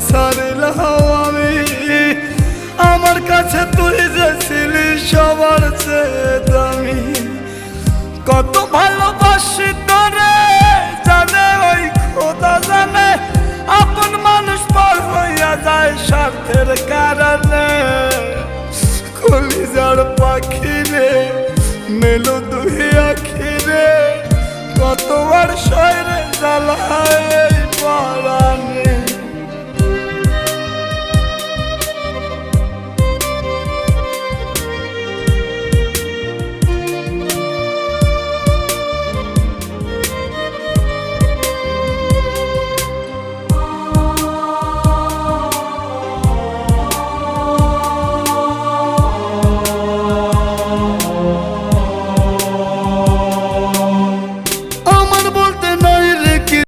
সারিলাম আমি। আমার কাছে তুই যে ছিলি সবার চেয়ে দামি। কত ভালোবাসি তোরে জানে ওই খোদা জানে, আপন মানুষ পর হইয়া যায় স্বার্থের কারণে। কলিজার পাখি রে মেলো দুই আখি রে, কতবার শয়রে জ্বালা